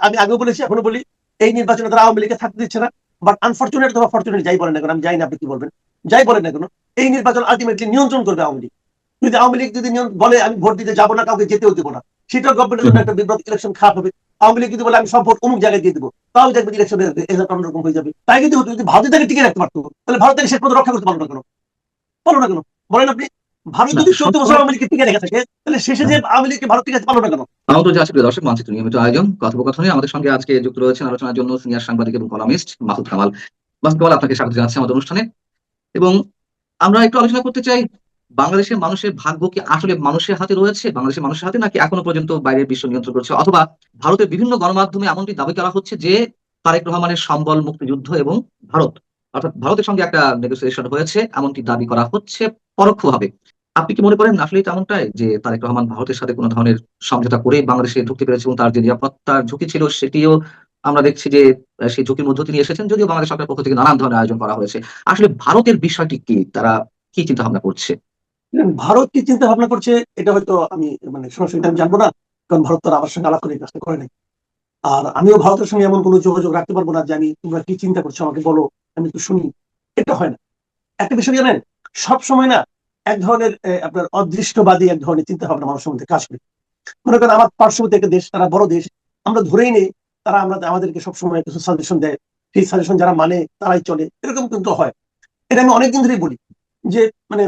আমি আগেও বলেছি, এখনো বলি, এই নির্বাচনে তারা আওয়ামী লীগকে থাকতে দিচ্ছে না। বাট আনফর্চুনেট অথবা ফর্চুনেট যাই বলেন না কেন, আমি জানি না আপনি কি বলবেন, যাই বলেন না কেন, এই নির্বাচন আলটিমেটলি নিয়ন্ত্রণ করবে আওয়ামী লীগ। যদি আওয়ামী লীগ যদি বলে আমি ভোট দিতে যাবো না, কাউকে যেতেও দেবো না, সেটাও গভর্নমেন্টের জন্য একটা বিব্রত, ইলেকশন খারাপ হবে। আওয়ামী লীগ যদি বলে আমি সব ভোট অমুক জায়গায় দিয়ে দেবো, তাও দেখবেন ইলেকশনের রেজাল্ট অন্যরকম হয়ে যাবে। তাই কিন্তু হতো, যদি ভারতের তাকে টিকে রাখতে পারতো, তাহলে ভারত তাকে শেষ পর্যন্ত রক্ষা করতে পারলো না কেন? পারলো না কেন? বলেন আপনি। ভারত না যদি 14 বছর সবসময় আওয়ামী লীগকে টিকে রেখে থাকে, তাহলে শেষে যে আওয়ামী লীগকে ভারত টিকে রাখতে পারলো না কেন? আন্তর্জাতিক দর্শক মানচিত্র নিয়মিত আয়োজন কথোপকথনে আমাদের সঙ্গে আজকে যুক্ত রয়েছেন আলোচনার জন্য সিনিয়র সাংবাদিক এবং কলামিস্ট মাসুদ কামাল। মাসুদ কামাল, আপনাকে স্বাগত জানাচ্ছি আমাদের অনুষ্ঠানে। এবং আমরা একটু আলোচনা করতে চাই, বাংলাদেশের মানুষের ভাগ্য কি আসলে মানুষের হাতে রয়েছে, বাংলাদেশের মানুষের হাতে, নাকি এখনো পর্যন্ত বাইরের বিশ্ব নিয়ন্ত্রণ করছে? অথবা ভারতের বিভিন্ন গণমাধ্যমে এমনটি দাবি করা হচ্ছে যে তারেক রহমানের সম্বল মুক্তিযুদ্ধ এবং ভারত, অর্থাৎ ভারতের সঙ্গে একটা নেগোসিয়েশন হয়েছে, এমনটি দাবি করা হচ্ছে পরোক্ষভাবে। আপনি কি মনে করেন আসলে তেমনটাই, যে তারেক রহমান ভারতের সাথে কোনো ধরনের সমঝোতা করে বাংলাদেশে ঢুকতে পেরেছে এবং তার যে নিরাপত্তার ঝুঁকি ছিল সেটিও আমরা দেখছি যে সেই ঝুঁকির মধ্যে তিনি এসেছেন, যদিও বাংলাদেশ সরকারের পক্ষ থেকে নানান ধরনের আয়োজন করা হয়েছে। আসলে ভারতের বিষয়টি কি, তারা কি চিন্তা ভাবনা করছে? ভারত কি চিন্তা ভাবনা করছে, এটা হয়তো আমি মানে সরাসরি আমি জানবো না, কারণ ভারত তার আমার সঙ্গে আলাপ করে এই কাজটা করে নাই। আর আমিও ভারতের সঙ্গে এমন কোনো যোগাযোগ রাখতে পারবো না যে আমি তোমরা কি চিন্তা করছো আমাকে বলো, আমি একটু শুনি। এটা হয় না। একটা বিষয় জানেন, সব সময় না এক ধরনের আপনার অদৃষ্টবাদী এক ধরনের চিন্তা ভাবনা মানুষের মধ্যে কাজ করে। মনে করেন আমার পার্শ্ববর্তী একটা দেশ, তারা বড় দেশ, আমরা ধরেই নেই তারা আমাদেরকে সবসময় কিছু সাজেশন দেয়, সেই সাজেশন যারা মানে তারাই চলে, এরকম কিন্তু হয়। এটা আমি অনেকদিন ধরেই বলি যে মানে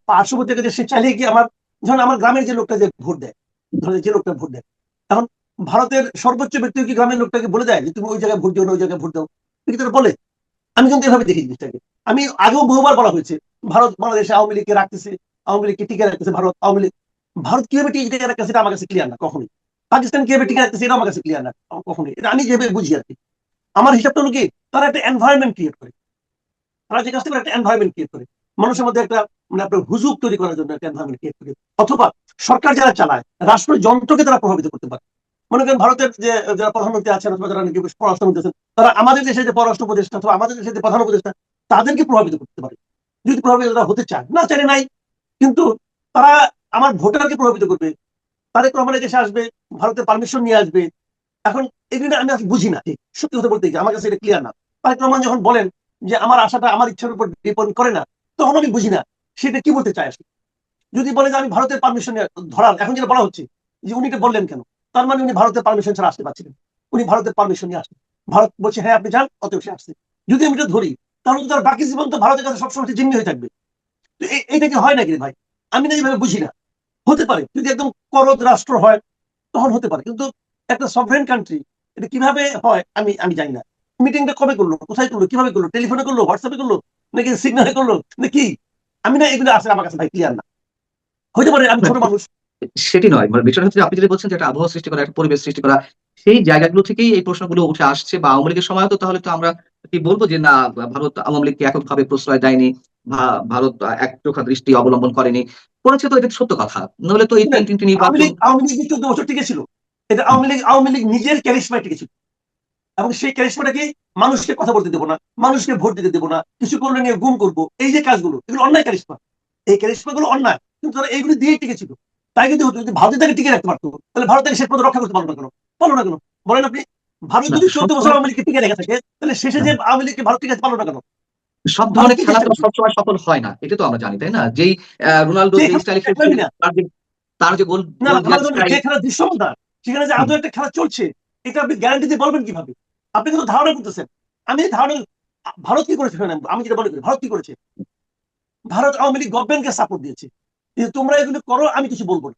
পার্শ্ববর্তী একটা দেশ, সে চাইলে কি আমার, ধরেন আমার গ্রামের যে লোকটা যে ভোট দেয়, ধরেন যে লোকটা ভোট দেয়, এখন ভারতের সর্বোচ্চ ব্যক্তি কি গ্রামের লোকটাকে বলে দেয় যে তুমি ওই জায়গায় ভোট দিও না, ওই জায়গায় ভোট দাও? কি তারা বলে? আমি কিন্তু এভাবে দেখি জিনিসটাকে। আমি আগেও বহুবার বলা হয়েছে, ভারত বাংলাদেশে আওয়ামী লীগকে রাখতেছে, আওয়ামী লীগকে টিকে রাখতেছে ভারত, আওয়ামী লীগ। ভারত কিভাবে টিকে রাখতেছে এটা আমার কাছে ক্লিয়ার না কখনোই। পাকিস্তান কিভাবে টিকে রাখতেছে এটা আমার কাছে ক্লিয়ার না কখনোই। এটা আমি যেভাবে বুঝি আর কি, আমার হিসাবটা হলো কি, তারা একটা এনভায়রনমেন্ট ক্রিয়েট করে। তারা যে কাজটা করে একটা এনভায়রনমেন্ট ক্রিয়েট করে, মানুষের মধ্যে একটা মানে আপনার হুজুগ তৈরি করার জন্য একটা এনভায়রনমেন্ট ক্রিয়েট করে। অথবা সরকার যারা চালায়, রাষ্ট্রযন্ত্রকে তারা প্রভাবিত করতে পারে। মনে করেন ভারতের যে যারা প্রধানমন্ত্রী আছেন অথবা যারা নাকি পররাষ্ট্রমন্ত্রী আছেন, তারা আমাদের দেশে যে পররাষ্ট্র উপদেষ্টা অথবা আমাদের দেশে যে প্রধান উপদেষ্টা, তাদেরকে প্রভাবিত করতে পারে। যদি প্রভাবিত তারা হতে চায়, না চাইলে নাই। কিন্তু তারা আমার ভোটারকে প্রভাবিত করবে। তারেক রহমানের দেশে আসবে, ভারতের পারমিশন নিয়ে আসবে। এখন এগুলো আমি আসলে বুঝি না, ঠিক সত্যি কথা বলতে, আমার কাছে এটা ক্লিয়ার না। তারেক রহমান যখন বলেন যে আমার আশাটা আমার ইচ্ছার উপর ডিপেন্ড করে না, তখন আমি বুঝি না সেটা কি বলতে চায় আসলে। যদি বলে যে আমি ভারতের পারমিশন ধরার, এখন যেটা বলা হচ্ছে যে উনি এটা বললেন কেন, তার মানে উনি ভারতের পারমিশন ছাড়া আসতে পারছিলেন। উনি ভারতের পারমিশন নিয়ে আসেন, ভারত বলছে হ্যাঁ আপনি যান, অতএব সে আসছে। যদি আমি এটা ধরি, তাহলে তো তার বাকি জীবন তো ভারতের কাছে সবসময় জিম্মি হয়ে থাকবে। তো এইটা কি হয় নাকি রে ভাই? আমি না এইভাবে বুঝি না। হতে পারে যদি একদম করদ রাষ্ট্র হয়, তখন হতে পারে, কিন্তু একটা সভরেন কান্ট্রি, এটা কিভাবে হয় আমি আমি জানি না। মিটিংটা কবে করলো, কোথায় করলো, কিভাবে করলো, টেলিফোনে করলো, হোয়াটসঅ্যাপে করলো, নাকি সিগনালে করলো, নাকি? আমি না এগুলো আসলে আমার কাছে ভাই ক্লিয়ার না। হইতে পারে আমি না, ছোট মানুষ। সেটি নয়, মানে বিষয় হচ্ছে যে আপনি যেটা বলছেন যে একটা আবহাওয়া সৃষ্টি করা, একটা পরিবেশ সৃষ্টি করা, সেই জায়গাগুলো থেকেই এই প্রশ্নগুলো উঠে আসছে। বা আওয়ামী লীগের সময় তো তাহলে তো আমরা কি বলবো যে না, ভারত আওয়ামী লীগকে এককভাবে প্রশ্রয় দেয়নি, ভারত একচোখা দৃষ্টি অবলম্বন করেনি, করেছে তো এটা সত্য কথা। নইলে তো এই শুনেন, তিনটি আওয়ামী নির্বাচন। লীগ আওয়ামী লীগ 14 বছর টিকেছিল। এটা আওয়ামী লীগ নিজের ক্যারিশমায় টিকেছিল। এবং সেই ক্যারিশমাটাকে, মানুষকে কথা বলতে দেবো না, মানুষকে ভোট দিতে দেবো না, কিছু করলে নিয়ে গুম করবো, এই যে কাজগুলো, এগুলো অন্যায় ক্যারিশমা। এই ক্যারিশমা গুলো অন্যায়, কিন্তু তারা এইগুলো দিয়েই টিকেছিল। তাই কিন্তু হতো, যদি ভারতের তাকে টিকে রাখতে পারতো, তাহলে ভারতের শেষ পর্যন্ত রক্ষা করতে পারলো না কেন? পারলো না কেন? বলেন আপনি। ভারত না যদি সব 14 বছর ধরনের আওয়ামী লীগকে টিকে রেখে থাকে, তাহলে শেষে যে আওয়ামী লীগকে ভারত টিকে রাখতে পারলো না কেন? সব ভারত ধরনের কি খেলা চেষ্টা তো করছে? সবসময় সফল হয় না, এটা তো আমরা জানি, তাই না? যেই রোনালদো যে যে খেলা স্টাইলে একদমই খেলছিল, না। তার যে গোল না গোল না, দেওয়ার রোনালদো না, স্টাইল। যে খেলার দৃশ্যমান না, সেখানে যে আদৌ একটা খেলা চলছে, এটা আপনি গ্যারান্টি দিয়ে বলবেন কিভাবে? আপনি কিন্তু ধারণা করতেছেন। আমি ধারণা, ভারত কি করেছে শোনেন, আমি যেটা মনে করি ভারত কি করেছে, ভারত আওয়ামী লীগ গভর্নমেন্টকে সাপোর্ট দিয়েছে, কিন্তু তোমরা এগুলো করো আমি কিছু বলবো না।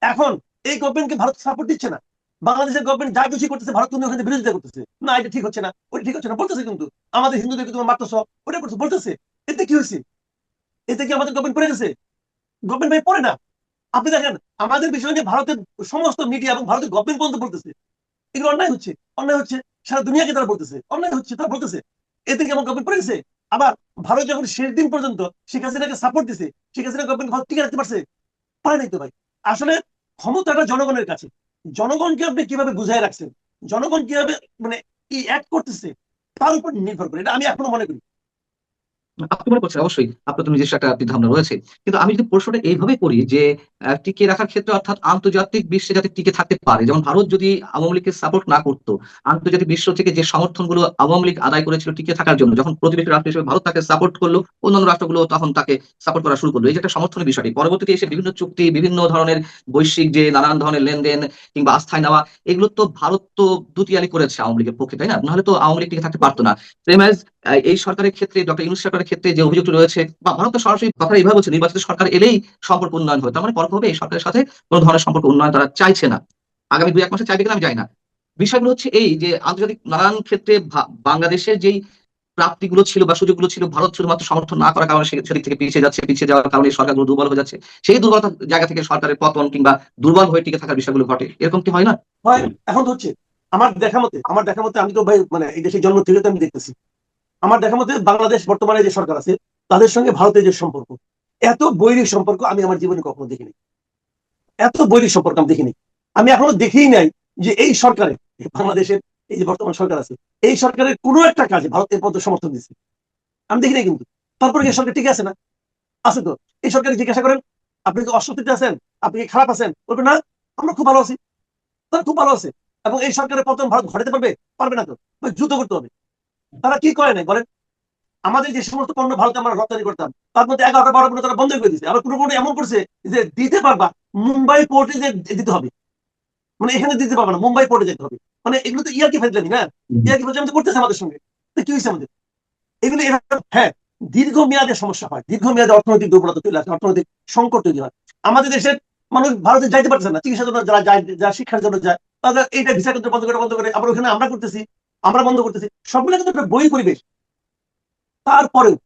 এখন এই গভর্নমেন্টকে ভারত সাপোর্ট দিচ্ছে না, বাংলাদেশের গভর্নমেন্ট যা কিছু করতেছে ভারত কিন্তু ওখানে বিরোধিতা করতেছে, না এটা ঠিক হচ্ছে না, ওটা ঠিক হচ্ছে না বলতেছে, কিন্তু আমাদের হিন্দুদেরকে তোমার মারতেছ, ওটা করছে বলতেছে। এতে কি হয়েছে? এতে কি আমাদের গভর্নমেন্ট পড়ে গেছে? গভর্নমেন্ট ভাই পড়ে না। আপনি দেখেন, আমাদের বিষয় নিয়ে ভারতের সমস্ত মিডিয়া এবং ভারতের গভর্নমেন্ট পর্যন্ত বলতেছে এগুলো অন্যায় হচ্ছে, অন্যায় হচ্ছে। সারা দুনিয়াকে তারা বলতেছে অন্যায় হচ্ছে, তারা বলতেছে। এতে কি আমার গভর্নমেন্ট পড়ে গেছে? আবার ভারত যখন শেষ দিন পর্যন্ত শেখ হাসিনাকে সাপোর্ট দিছে, শেখ হাসিনা গভর্নমেন্ট ভারত টিকে রাখতে পারছে? পারে নাই তো ভাই। আসলে ক্ষমতাটা জনগণের কাছে। জনগণকে আপনি কিভাবে বুঝাই রাখছেন, জনগণ কিভাবে মানে কি অ্যাক্ট করতেছে, তার উপর নির্ভর করে, এটা আমি এখনো মনে করি। আপনি মনে করছেন অবশ্যই আপনার তো নিজস্ব একটা ধারণা রয়েছে, কিন্তু আমি যদি প্রশ্নটা এইভাবে করি যে টিকিয়ে রাখার ক্ষেত্রে অর্থাৎ আন্তর্জাতিক বিশ্বে যাতে টিকে থাকতে পারে, যেমন ভারত যদি আওয়ামী লীগকে সাপোর্ট না করতো, আন্তর্জাতিক বিশ্ব থেকে যে সমর্থনগুলো আওয়ামী লীগ আদায় করেছিল টিকে থাকার জন্য, যখন প্রতিবেশী রাষ্ট্র হিসেবে ভারত তাকে সাপোর্ট করলো, অন্যান্য রাষ্ট্রগুলো তখন তাকে সাপোর্ট করা শুরু করলো। এই যে একটা সমর্থনের বিষয়টি পরবর্তীতে এসে বিভিন্ন চুক্তি, বিভিন্ন ধরনের বৈশ্বিক যে নানান ধরনের লেনদেন কিংবা আস্থায় নেওয়া, এগুলো তো ভারত তো দুতিয়ালি করেছে আওয়ামী লীগের পক্ষে, তাই না? নাহলে তো আওয়ামী লীগ টিকে থাকতে পারতো না। সেম অ্যাজ এই সরকারের ক্ষেত্রে, ডক্টর ইউনূস সরকারের ক্ষেত্রে যে অভিযোগটি রয়েছে, বা ভারত তো সরাসরি কথা এইভাবে বলছে নির্বাচিত সরকার এলেই সম্পর্ক উন্নয়ন হবে, তার মানে পরোক্ষভাবে এই সরকারের সাথে কোনো ধরনের সম্পর্ক উন্নয়ন তারা চাইছে না। আগামী 2-1 মাসে চাইবে কিনা আমি জানি না। বিষয়গুলো হচ্ছে এই যে আন্তর্জাতিক নানান ক্ষেত্রে বাংলাদেশের যেই প্রাপ্তিগুলো ছিল বা সুযোগগুলো ছিল, ভারত শুধুমাত্র সমর্থন না করার কারণে সেদিক থেকে পিছিয়ে যাচ্ছে, পিছিয়ে যাওয়ার কারণে এই সরকারগুলো দুর্বল হয়ে যাচ্ছে। সেই দুর্বলতার জায়গা থেকে সরকারের পতন কিংবা দুর্বল হয়ে টিকে থাকার বিষয়গুলো ঘটে, এরকম কি হয় না? হয়। এখন তো হচ্ছে আমার দেখা মতে আমি তো ভাই মানে এই দেশে জন্ম থেকে তো আমি দেখতেছি। আমার দেখা মতে বাংলাদেশ বর্তমানে যে সরকার আছে তাদের সঙ্গে ভারতের যে সম্পর্ক, এত বৈরী সম্পর্ক আমি আমার জীবনে কখনো দেখিনি। এত বৈরী সম্পর্ক আমি দেখিনি। আমি এখনো দেখেই নাই যে এই সরকারে, বাংলাদেশের এই যে বর্তমান সরকার আছে, এই সরকারের কোনো একটা কাজে ভারত এর পর্যন্ত সমর্থন দিচ্ছে আমি দেখি নাই কিন্তু। তারপরে কি সরকার ঠিক আছে না? আছে তো। এই সরকারকে জিজ্ঞাসা করেন আপনি কি অস্বস্তিতে আছেন, আপনি কি খারাপ আছেন, বলবেন না আমরা খুব ভালো আছি। তারা খুব ভালো আছে। এবং এই সরকারের পতন ভারত ঘটাতে পারবে? পারবে না তো। যুদ্ধ করতে হবে। তারা কি করে নাই বলেন? আমাদের যে সমস্ত পণ্য ভারতে আমরা রপ্তানি করতাম তার মধ্যে 11টা 12টা পণ্য তারা বন্ধ করে দিচ্ছে। আবার কোনো পণ্য এমন করছে যে দিতে পারবা মুম্বাই পোর্টে যে দিতে হবে, মানে এখানে দিতে পারবে না, মুম্বাই পোর্টে যেতে হবে। মানে এগুলো তো ইয়ার্কি ফেললেনি না, ইয়ার্কি ফেলতে করতেছে আমাদের সঙ্গে। তো কি হয়েছে আমাদের এগুলো? হ্যাঁ, দীর্ঘমেয়াদে সমস্যা হয়, দীর্ঘমেয়াদে অর্থনৈতিক দুর্বলতা চলে আসে, অর্থনৈতিক সংকট তৈরি হয়। আমাদের দেশের মানুষ ভারতে যাইতে পারছে না, চিকিৎসার জন্য যারা যায়, যারা শিক্ষার জন্য যায়, তাদের এইটা ভিসা কিন্তু বন্ধ করে আবার ওখানে আমরা করতেছি, আমরা বন্ধ করতেছি। সবগুলো কিন্তু একটা বই পরিবেশ। তারপরেও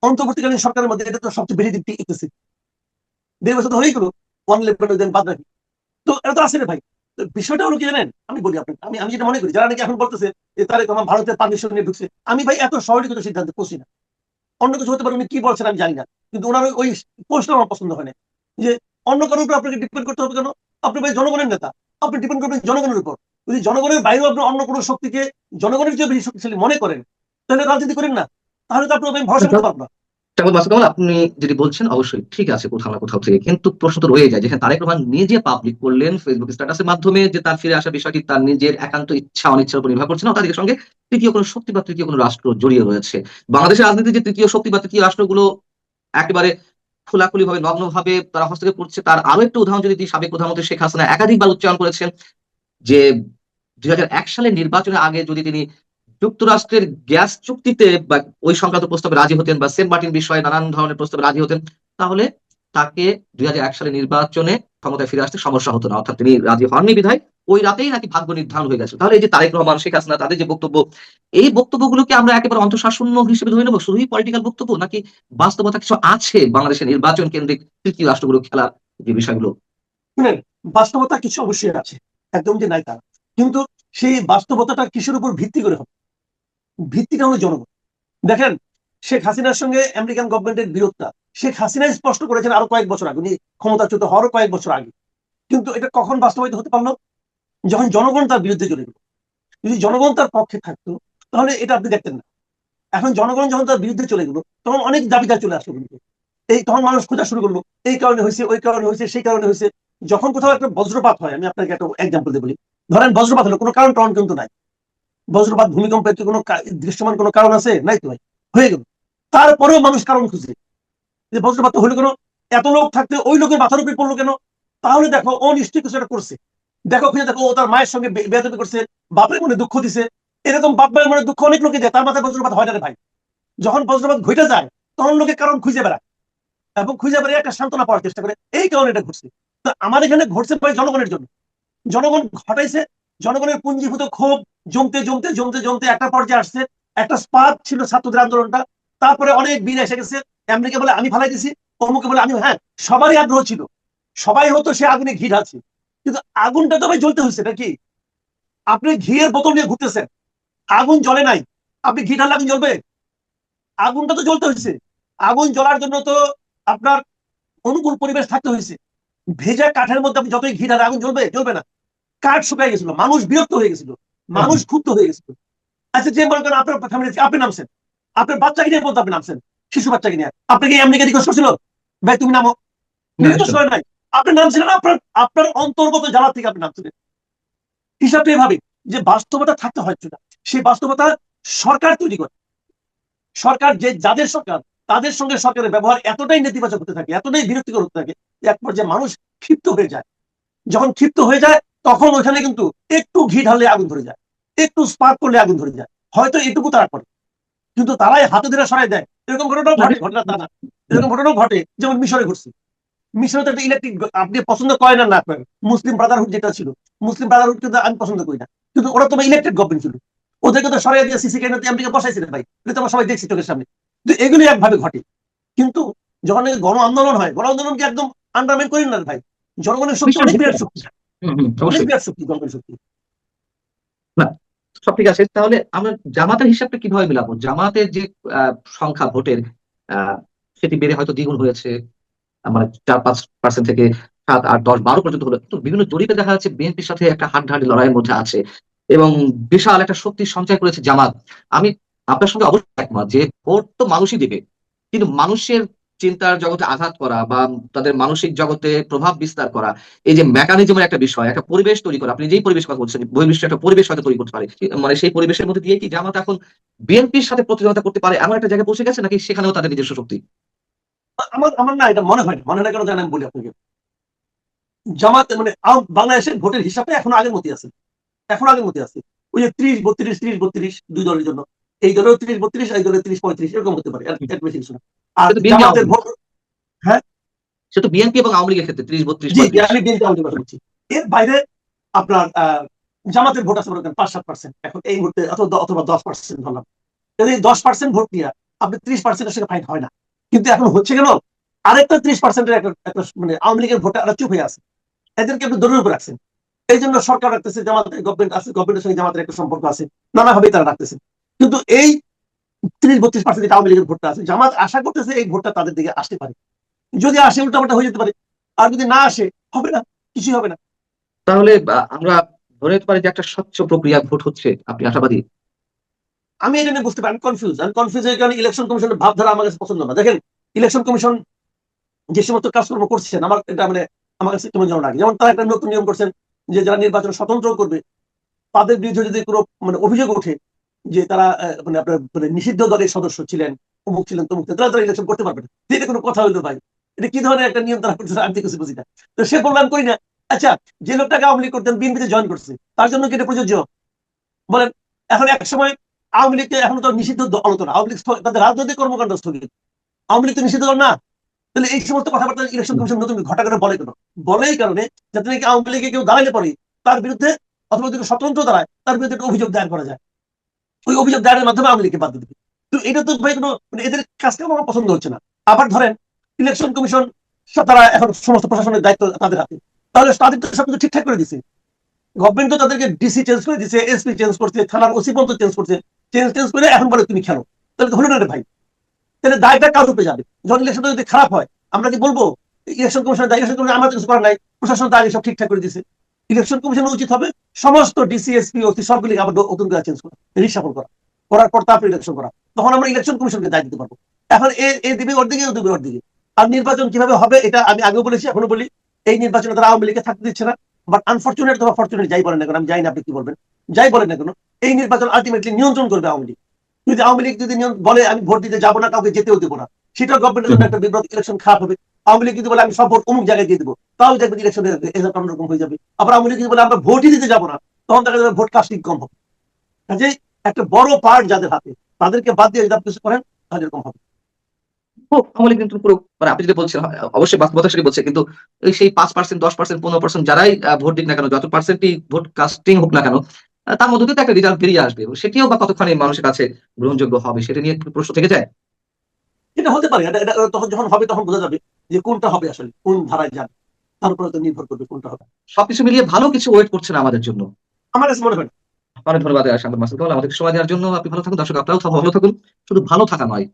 অন্তর্বর্তীকালীন সরকারের মধ্যে এটা তো সবচেয়ে বেশি দিক টিকতেছে। 1.5 বছর তো হয়েই গেল, ওয়ান লেভেল বাদ রাখি। তো এটা তো আসে রে ভাই। তো বিষয়টা হলো কি জানেন, আমি বলি আপনাকে, আমি যেটা মনে করি, যারা নাকি এখন বলতেছে যে তারেক রহমান ভারতের পারমিশন নিয়ে ঢুকছে, আমি ভাই এত সরলীকৃত সিদ্ধান্তে পৌঁছি না। অন্য কিছু হতে পারে, উনি কি বলছেন আমি জানি না, কিন্তু ওনার ওই পোস্ট আমার পছন্দ হয় না। যে অন্য কারোর উপর আপনাকে ডিপেন্ড করতে হবে কেন? আপনি ভাই জনগণের নেতা, আপনি ডিপেন্ড করবেন জনগণের উপর। যদি জনগণের বাইরেও আপনি অন্য কোনো শক্তিকে জনগণের চেয়ে বেশি শক্তিশালী মনে করেন, তাহলে রাজনীতি করেন না। তাহলে তো আপনার আমি ভরসা করতে পারবো না। কেবল বাস্তব কামাল, আপনি যেটি বলছেন অবশ্যই ঠিক আছে কোথাও না কোথাও থেকে, কিন্তু প্রশ্ন তো রয়ে যায় যেখানে তারেক রহমান নিজে পাবলিক করলেন ফেসবুক স্ট্যাটাসের মাধ্যমে যে তার ফিরে আসার বিষয়টি তার নিজের একান্ত ইচ্ছা অনিচ্ছার উপর নির্ভর করছে না, তাদের সঙ্গে তৃতীয় কোনো শক্তি বা তৃতীয় কোনো রাষ্ট্র জড়িয়ে রয়েছে। বাংলাদেশের রাজনীতির যে তৃতীয় শক্তি বা তৃতীয় রাষ্ট্রগুলো একেবারে খোলাখুলি ভাবে নগ্ন ভাবে তারা হস্তক্ষেপ করছে, তার আরো একটা উদাহরণ যদি দিই, সাবেক প্রধানমন্ত্রী শেখ হাসিনা একাধিকবার উচ্চারণ করেছেন যে 2001 সালের নির্বাচনের আগে যদি তিনি যুক্তরাষ্ট্রের গ্যাস চুক্তিতে বা ওই সংক্রান্ত প্রস্তাবে রাজি হতেন বা সেন্ট মার্টিন বিষয়ে নানান ধরনের প্রস্তাবে রাজি হতেন, তাহলে তাকে 2001 সালের নির্বাচনে ক্ষমতায় ফিরে আসতে সমস্যা হতো না। অর্থাৎ তিনি রাজি হননি বিধায় ওই রাতেই নাকি ভাগ্য নির্ধারণ হয়ে গেছে। তাহলে এই যে তারেক রহমান, শেখ হাসিনা, তাদের যে বক্তব্য, এই বক্তব্যগুলোকে আমরা একেবারে অন্তঃসারশূন্য হিসেবে ধরে নেবো, শুধুই পলিটিক্যাল বক্তব্য, নাকি বাস্তবতা কিছু আছে বাংলাদেশের নির্বাচন কেন্দ্রিক তৃতীয় রাষ্ট্রগুলো খেলার যে বিষয়গুলো? শুনেন, বাস্তবতা কিছু অবশ্যই আছে, একদম যে নাই তা না। কিন্তু সেই বাস্তবতাটা কিসের উপর ভিত্তি করে হবে? ভিত্তিটা হলো জনগণ। দেখেন, শেখ হাসিনার সঙ্গে আমেরিকান গভর্নমেন্টের বিরোধটা শেখ হাসিনা স্পষ্ট করেছেন আরো কয়েক বছর আগে, উনি ক্ষমতাচ্যুত হওয়ার কয়েক বছর আগে। কিন্তু এটা কখন বাস্তবায়িত হতে পারলো? যখন জনগণ তার বিরুদ্ধে চলে গেল। যদি জনগণ তার পক্ষে থাকতো তাহলে এটা আপনি দেখতেন না। এখন জনগণ যখন তার বিরুদ্ধে চলে গেল তখন অনেক দাবিদার চলে আসলো কিন্তু। এই তখন মানুষ খোঁজা শুরু করলো, এই কারণে হয়েছে, ওই কারণে হয়েছে, সেই কারণে হয়েছে। যখন কোথাও একটা বজ্রপাত হয়, আমি আপনাকে একটা এক্সাম্পল দিয়ে বলি। ধরেন বজ্রপাত হলো, কোনো কারণ টারণ কিন্তু নাই। বজ্রপাত ভূমিকম্পের কি কোনো দৃশ্যমান কোনো কারণ আছে? নাই তো ভাই। হয়ে গেল। তারপরেও মানুষ কারণ খুঁজে যে বজ্রপাত হলো কেন, এত লোক থাকতে ওই লোকের মাথার উপরে পড়লো কেন? তাহলে দেখো ও নিশ্চয়ই কিছু একটা করছে। দেখো খুঁজে দেখো, ও তার মায়ের সঙ্গে বেয়াদবি করছে, বাপের মনে দুঃখ দিছে। এরকম বাপ মায়ের মনে দুঃখ অনেক লোকে দেয়, তার মাথায় বজ্রপাত হয় না রে ভাই। যখন বজ্রপাত ঘটে যায় তখন লোকে কারণ খুঁজে বেড়ায়, এবং খুঁজে বেড়ে একটা সান্ত্বনা পাওয়ার চেষ্টা করে, এই কারণে এটা ঘটছে। তো আমার এখানে ঘটছে ভাই জনগণের জন্য। জনগণ ঘটাইছে। জনগণের পুঞ্জীভূত ক্ষোভ জমতে জমতে জমতে জমতে একটা পর্যায়ে আসছে। একটা স্পার্ক ছিল ছাত্রদের আন্দোলনটা। তারপরে অনেক বীর এসে গেছে। আমেরিকা বলে আমি ফালাই দিছি, অমুকে বলে আমি, হ্যাঁ, সবারই আগ্রহ ছিল, সবাই হতো সে আগুনে ঘি ঢালছে। কিন্তু আগুনটা তো ভাই জ্বলতে হয়েছে নাকি? আপনি ঘিয়ের বোতল নিয়ে ঘুরতেছেন, আগুন জ্বলে নাই, আপনি ঘি ঢাললে আগুন জ্বলবে? আগুনটা তো জ্বলতে হয়েছে। আগুন জ্বলার জন্য তো আপনার অনুকূল পরিবেশ থাকতে হয়েছে। ভেজা কাঠের মধ্যে আপনি যতই ঘি ঢালে আগুন জ্বলবে? জ্বলবে না। কাঠ শুকায় গেছিল, মানুষ বিরক্ত হয়ে গেছিল, মানুষ ক্ষুব্ধ হয়ে গেছিল। আচ্ছা, যে মনে করেন আপনার ফ্যামিলি আপনি নামছেন, আপনার বাচ্চাকে নিয়ে বলতে আপনি নামছেন, শিশু বাচ্চাকে নিয়ে। আপনাকে আমেরিকা রিকোয়েস্ট করছিল ভাই তুমি নামো? না, রিকোয়েস্ট করে নাই। আপনার নাম ছিলেন, আপনার অন্তর্গত জানা থেকে আপনি নাম ছিলেন। হিসাবটা এভাবে যে বাস্তবতা থাকতে হয় না, সেই বাস্তবতা সরকার তৈরি করে। সরকার যাদের সরকার, তাদের সঙ্গে সরকারের ব্যবহার এতটাই নেতিবাচক হতে থাকে, এতটাই বিরক্তিকর হতে থাকে, এক পর্যায়ে মানুষ ক্ষিপ্ত হয়ে যায়। যখন ক্ষিপ্ত হয়ে যায় তখন ওখানে কিন্তু একটু ঘি ঢাললে আগুন ধরে যায়, একটু স্পার্ক করলে আগুন ধরে যায়, হয়তো এটুকু তারা করে, কিন্তু তারাই হাতে ধরে সরাই দেয়। এরকম ঘটনাও ঘটে, ঘটনা তা না, এরকম ঘটনাও ঘটে, যেমন মিশরে ঘটছে। মিশরে তো একটা ইলেকট্রিক, আপনি পছন্দ করেন না করেন, মুসলিম ব্রাদারহুড যেটা ছিল, মুসলিম ব্রাদারহুড কিন্তু আমি পছন্দ করি না, কিন্তু ওরা তো ইলেকট্রিক গভর্নমেন্ট ছিল, ওদেরকে তো সরাই দিয়ে সিসি ক্যামেরাতে আমেরিকা বসাইছিলেন ভাই, এটা তো আমরা সবাই দেখছি চোখের সামনে। তো এগুলি একভাবে ঘটে। কিন্তু যখন গণ আন্দোলন হয়, গণ আন্দোলনকে একদম আন্ডারমাইন করেন না ভাই, জনগণের শক্তি অনেক বিরাট শক্তি, অনেক অবশ্যই। বিরাট শক্তি জনগণের শক্তি। না, সব ঠিক আছে, তাহলে আমরা জামাতের হিসাবটা কিভাবে মিলাবো? জামাতের যে সংখ্যা ভোটের, আহ, সেটি বেড়ে হয়তো দ্বিগুণ হয়েছে, মানে 4-5% থেকে 7-8-10-12 পর্যন্ত হলো, কিন্তু বিভিন্ন জরিপে দেখা যাচ্ছে বিএনপির সাথে একটা হাড্ডাহাড্ডি লড়াইয়ের মধ্যে আছে এবং বিশাল একটা শক্তি সঞ্চয় করেছে জামাত। আমি আপনার সঙ্গে অবশ্যই একমত যে ভোট তো মানুষই দেবে, কিন্তু মানুষের চিন্তার জগতে আঘাত করা বা তাদের মানসিক জগতে প্রভাব বিস্তার করা, এই যে মেকানিজমের একটা বিষয়, একটা পরিবেশ তৈরি করা, আপনি যেই পরিবেশ কথা বলছেন, বহির্বিশ্বের একটা পরিবেশ হয়তো তৈরি করতে পারে, মানে সেই পরিবেশের মধ্যে দিয়ে কি জামাত এখন বিএনপির সাথে প্রতিযোগিতা করতে পারে এমন একটা জায়গায় পৌঁছে গেছে, নাকি সেখানেও তাদের নিজস্ব শক্তি? আমার আমার না এটা মনে হয় না, মনে হয় না কেন জানেন আমি বলি আপনাকে। জামাত মানে বাংলাদেশের ভোটের হিসাবে এখন আগের মতই আছে, এখন আগের মতই আছে। ওই যে 30-32, 30-32 দুই দলের জন্য, এই দলেও 30-32, এই দলের 30-35, এরকম হতে পারে, এর বেশি কিছু না। আর সে তো বিএনপি জামাতের ভোট, হ্যাঁ সে তো বিএনপি এবং আওয়ামী লীগের ক্ষেত্রে 30-32, জি জি 35। আমি বিএনপি আওয়ামী লীগের কথা বলছি। এর বাইরে আপনার জামাতের ভোট আছে মনে করেন 5-7%, এখন এই মুহূর্তে অথবা 10% ধরলাম। যদি 10% ভোট নিয়ে আপনি 30% সেটা ফাইন হয় না, কিন্তু এখন হচ্ছে কেন, আরেকটা 30%-এর একটা মানে আওয়ামী লীগের ভোটে আরো চুপ হয়ে আছে, এদেরকে আপনি দূরের উপর রাখছেন। এই জন্য সরকার রাখতেছে, জামাতের গভর্নমেন্ট আছে, গভর্নমেন্টের সঙ্গে জামাতের একটা সম্পর্ক আছে, নানাভাবে তারা রাখতেছে। কিন্তু এই 30-32% যেটা আওয়ামী লীগের ভোটটা আছে, জামাত আশা করতেছে এই ভোটটা তাদের দিকে আসতে পারে, যদি আসে উল্টাপাল্টা হয়ে যেতে পারে, আর যদি না আসে হবে না, কিছুই হবে না। তাহলে আমরা ধরে নিতে পারি যে একটা স্বচ্ছ প্রক্রিয়া ভোট হচ্ছে, আপনি আশাবাদী? আমি এটা নিয়ে বুঝতে পারি, আমি কনফিউজ এই কারণে ইলেকশন কমিশনের ভাবধারা আমার কাছে পছন্দ না। দেখেন, ইলেকশন কমিশন যে সমস্ত কাজকর্ম করছেন, আমার এটা মানে আমার কাছে কেমন যেন লাগে। যেমন তারা একটা নতুন নিয়ম করছেন যে যারা নির্বাচন স্বতন্ত্র করবে, তাদের বিরুদ্ধে যদি কোনো মানে অভিযোগ ওঠে যে তারা মানে আপনার মানে নিষিদ্ধ দলের সদস্য ছিলেন, অমুক ছিলেন, তমুক ছিলেন, তারা ইলেকশন করতে পারবে না। এটা কোনো কথা হইলো ভাই? এটা কি ধরনের একটা নিয়ম তারা করতেছে, আমি তো কিছু বুঝি না। তো সে বললাম করি না। আচ্ছা, যে লোকটাকে আওয়ামী লীগ করতেন বিএনপিতে জয়েন করছে, তার জন্য কি এটা প্রযোজ্য বলেন? এখন এক সময় আওয়ামী লীগকে এখন তো নিষিদ্ধ দল হতো না, আওয়ামী লীগ তাদের রাজনৈতিক কর্মকাণ্ড স্থগিত, আওয়ামী লীগ তো নিষিদ্ধ দল না। তাহলে এই সমস্ত কথাবার্তা ইলেকশন কমিশন নতুন ঘটা করে বলে কেন? বলে এই কারণে যাতে নাকি আওয়ামী লীগে কেউ দাঁড়াইলে পরে তার বিরুদ্ধে, অথবা যদি স্বতন্ত্র দাঁড়ায় তার বিরুদ্ধে একটা অভিযোগ দায়ের করা যায়, ওই অভিযোগ দায়েরের মাধ্যমে আওয়ামী লীগকে বাদ দিবে। তো এটা তো ভাই কোনো মানে এদের কাজটা আমার পছন্দ হচ্ছে না। আবার ধরেন ইলেকশন কমিশন তারা এখন সমস্ত প্রশাসনের দায়িত্ব তাদের হাতে, তাহলে তাদের তো সবকিছু ঠিকঠাক করে দিছে। গভর্নমেন্ট তো তাদেরকে ডিসি চেঞ্জ করে দিচ্ছে, এসপি চেঞ্জ করছে, থানার ওসি পর্যন্ত চেঞ্জ করছে, চেঞ্জ চেঞ্জ করে এখন বলে তুমি খেলো, তাহলে তো হলো না রে ভাই। তাহলে দায়টা কার উপরে যাবে? যখন ইলেকশনটা যদি খারাপ হয় আমরা কি বলবো ইলেকশন কমিশনের দায়? ইলেকশন কমিশন আমার কিছু করার নাই, প্রশাসন দায় সব ঠিকঠাক করে দিচ্ছে। ইলেকশন কমিশনের উচিত হবে সমস্ত ডিসি এসপি ওসি সবগুলি আবার নতুন করে চেঞ্জ করা, রিসাফল করা, করার পর তারপর ইলেকশন করা, তখন আমরা ইলেকশন কমিশনকে দায় দিতে পারবো। এখন এ দিবে ওর দিকে, ও দিবে ওর দিকে। আর নির্বাচন কিভাবে হবে এটা আমি আগেও বলেছি, এখনো বলি, এই নির্বাচনে তারা আওয়ামী লীগকে থাকতে দিচ্ছে না। বাট আনফর্চুনেট অথবা ফর্চুনেট যাই বলেন না কেন, আমি জানি না আপনি কি বলবেন, যাই বলেন না কেন, এই নির্বাচন আলটিমেটলি নিয়ন্ত্রণ করবে আওয়ামী লীগ। যদি আওয়ামী লীগ যদি বলে আমি ভোট দিতে যাবো না, কাউকে যেতেও দেবো না, সেটা গভর্নমেন্টের জন্য একটা বিব্রত, ইলেকশন খারাপ হবে। আওয়ামী লীগ যদি বলে আমি সব ভোট অমুক জায়গায় দিয়ে দেবো, তাও দেখবেন ইলেকশনের রেজাল্ট অন্যরকম হয়ে যাবে। আবার আওয়ামী লীগ যদি বলে আমরা ভোটই দিতে যাবো না, তখন দেখা যাবে ভোট কাস্টিং কম হবে। কাজে একটা বড় পার্ট যাদের হাতে, তাদেরকে বাদ দিয়ে যদি আপনি কিছু করেন তাহলে এরকম হবে। তাহলে কিন্তু পুরো, মানে আপনি যদি বলছেন অবশ্যই বাস্তবতা সেটি বলছে, কিন্তু ওই সেই 5%, 10%, 15% যারাই ভোট দিক না কেন, যত পার্সেন্টই ভোট কাস্টিং হোক না কেন, তার মধ্যে দিয়ে তো একটা রেজাল্ট বেরিয়ে আসবে, এবং সেটিও বা কতখানি মানুষের কাছে গ্রহণযোগ্য হবে সেটা নিয়ে একটু প্রশ্ন থেকে যায়। এটা হতে পারে, এটা তখন যখন হবে তখন বোঝা যাবে যে কোনটা হবে, আসলে কোন ধারায় যাবে, তার উপরে তো নির্ভর করবে কোনটা হবে। সবকিছু মিলিয়ে ভালো কিছু ওয়েট করছে না আমাদের জন্য। আমার কাছে মনে হয় না। অনেক ধন্যবাদ শান্তন মাসুদ কামাল, আমাদের সময় দেওয়ার জন্য। আপনি ভালো থাকুন, দর্শক আপনারাও ভালো থাকুন। শুধু ভালো থাকা নয়,